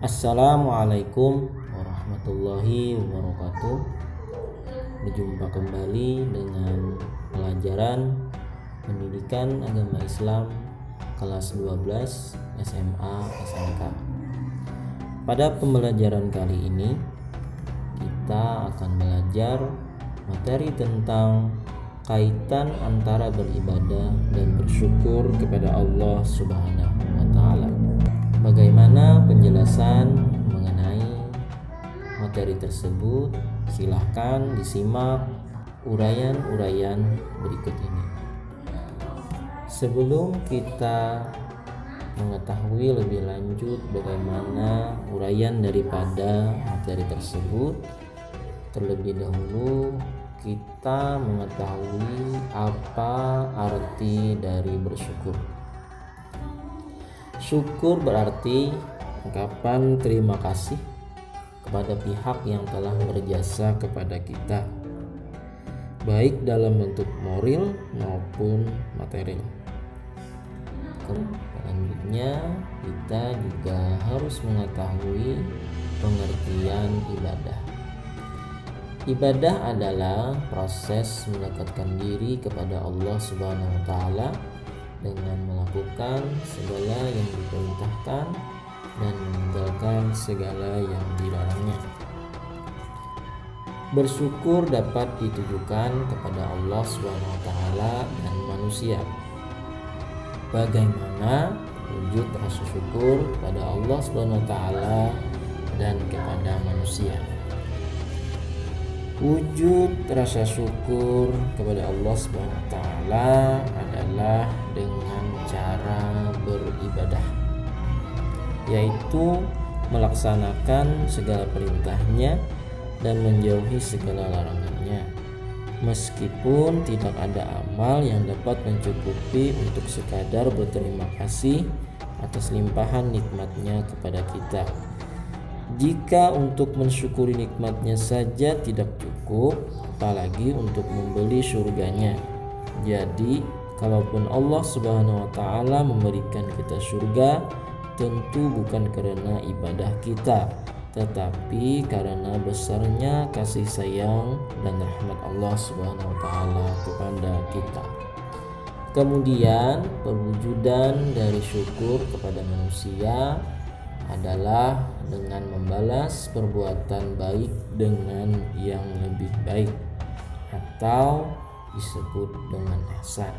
Assalamualaikum warahmatullahi wabarakatuh. Berjumpa kembali dengan pelajaran Pendidikan Agama Islam kelas 12 SMA SMK. Pada pembelajaran kali ini kita akan belajar materi tentang kaitan antara beribadah dan bersyukur kepada Allah Subhanahu wa taala. Bagaimana penjelasan mengenai materi tersebut? Silahkan disimak uraian-uraian berikut ini. Sebelum kita mengetahui lebih lanjut bagaimana uraian daripada materi tersebut, terlebih dahulu kita mengetahui apa arti dari bersyukur. Syukur berarti ungkapan terima kasih kepada pihak yang telah berjasa kepada kita, baik dalam bentuk moral maupun material. Selanjutnya kita juga harus mengetahui pengertian ibadah. Ibadah adalah proses mendekatkan diri kepada Allah Subhanahu wa taala dengan melakukan segala yang diperintahkan dan meninggalkan segala yang dilarangnya. Bersyukur dapat ditujukan kepada Allah Subhanahu wa taala dan manusia. Bagaimana wujud rasa syukur kepada Allah Subhanahu wa taala dan kepada manusia? Wujud rasa syukur kepada Allah Subhanahu wa taala adalah dengan cara beribadah, yaitu melaksanakan segala perintahnya dan menjauhi segala larangannya. Meskipun tidak ada amal yang dapat mencukupi untuk sekadar berterima kasih atas limpahan nikmatnya kepada kita. Jika untuk mensyukuri nikmatnya saja tidak cukup, apalagi untuk membeli surganya. Jadi, kalaupun Allah Subhanahu wa taala memberikan kita surga, tentu bukan karena ibadah kita, tetapi karena besarnya kasih sayang dan rahmat Allah Subhanahu wa taala kepada kita. Kemudian, perwujudan dari syukur kepada manusia adalah dengan membalas perbuatan baik dengan yang lebih baik, atau disebut dengan ihsan.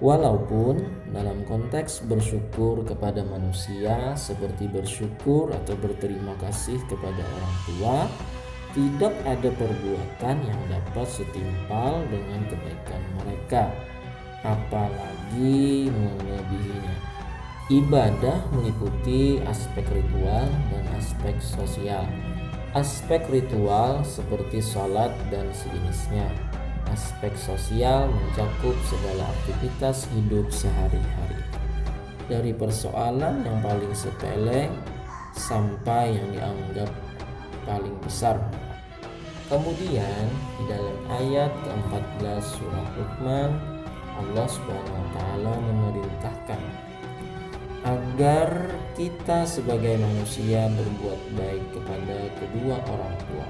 Walaupun dalam konteks bersyukur kepada manusia seperti bersyukur atau berterima kasih kepada orang tua, tidak ada perbuatan yang dapat setimpal dengan kebaikan mereka, apalagi melebihinya. Ibadah meliputi aspek ritual dan aspek sosial. Aspek ritual seperti sholat dan sejenisnya. Aspek sosial mencakup segala aktivitas hidup sehari-hari, dari persoalan yang paling sepele sampai yang dianggap paling besar. Kemudian di dalam ayat ke-14 surah Luqman, Allah Subhanahu wa taala memerintahkan agar kita sebagai manusia berbuat baik kepada kedua orang tua.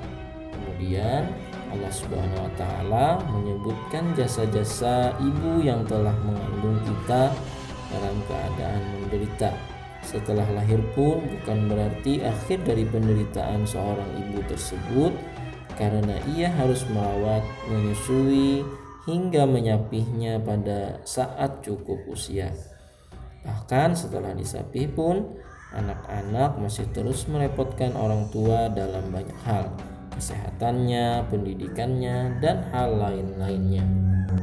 Kemudian Allah Subhanahu wa taala menyebutkan jasa-jasa ibu yang telah mengandung kita dalam keadaan menderita. Setelah lahir pun bukan berarti akhir dari penderitaan seorang ibu tersebut, karena ia harus merawat, menyusui, hingga menyapihnya pada saat cukup usia. Bahkan setelah disapih pun, anak-anak masih terus merepotkan orang tua dalam banyak hal, kesehatannya, pendidikannya, dan hal lain-lainnya.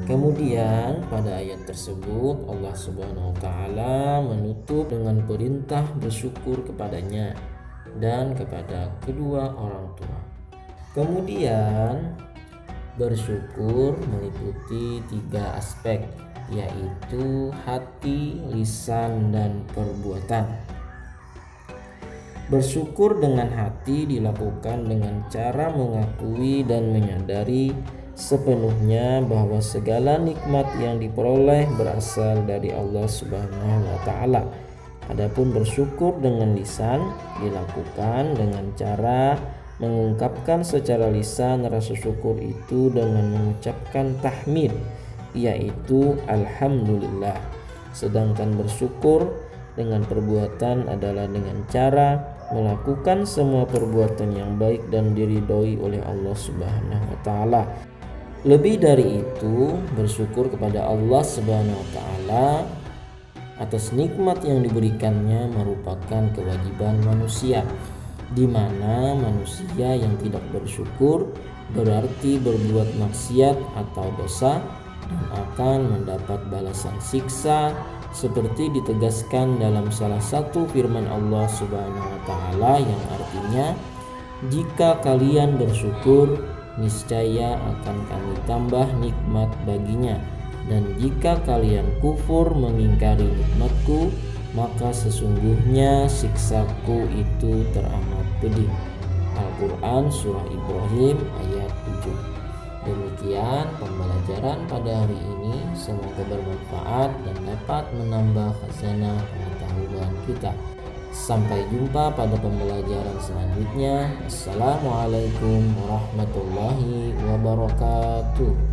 Kemudian pada ayat tersebut Allah Subhanahu wa taala menutup dengan perintah bersyukur kepadanya dan kepada kedua orang tua. Kemudian bersyukur meliputi 3 aspek, yaitu hati, lisan, dan perbuatan. Bersyukur dengan hati dilakukan dengan cara mengakui dan menyadari sepenuhnya bahwa segala nikmat yang diperoleh berasal dari Allah Subhanahu wa taala, Adapun bersyukur dengan lisan dilakukan dengan cara mengungkapkan secara lisan rasa syukur itu dengan mengucapkan tahmid, yaitu alhamdulillah. Sedangkan bersyukur dengan perbuatan adalah dengan cara melakukan semua perbuatan yang baik dan diridhoi oleh Allah Subhanahu wa taala. Lebih dari itu, bersyukur kepada Allah Subhanahu wa taala atas nikmat yang diberikannya merupakan kewajiban manusia, di mana manusia yang tidak bersyukur berarti berbuat maksiat atau dosa dan akan mendapat balasan siksa, seperti ditegaskan dalam salah satu firman Allah Subhanahu wa taala yang artinya, jika kalian bersyukur niscaya akan kami tambah nikmat baginya, dan jika kalian kufur mengingkari nikmatku maka sesungguhnya siksaku itu teramat pedih. Al-Quran Surah Ibrahim ayat 7. Demikian pembelajaran pada hari ini, semoga bermanfaat dan dapat menambah khazanah pengetahuan kita. Sampai jumpa pada pembelajaran selanjutnya. Assalamualaikum warahmatullahi wabarakatuh.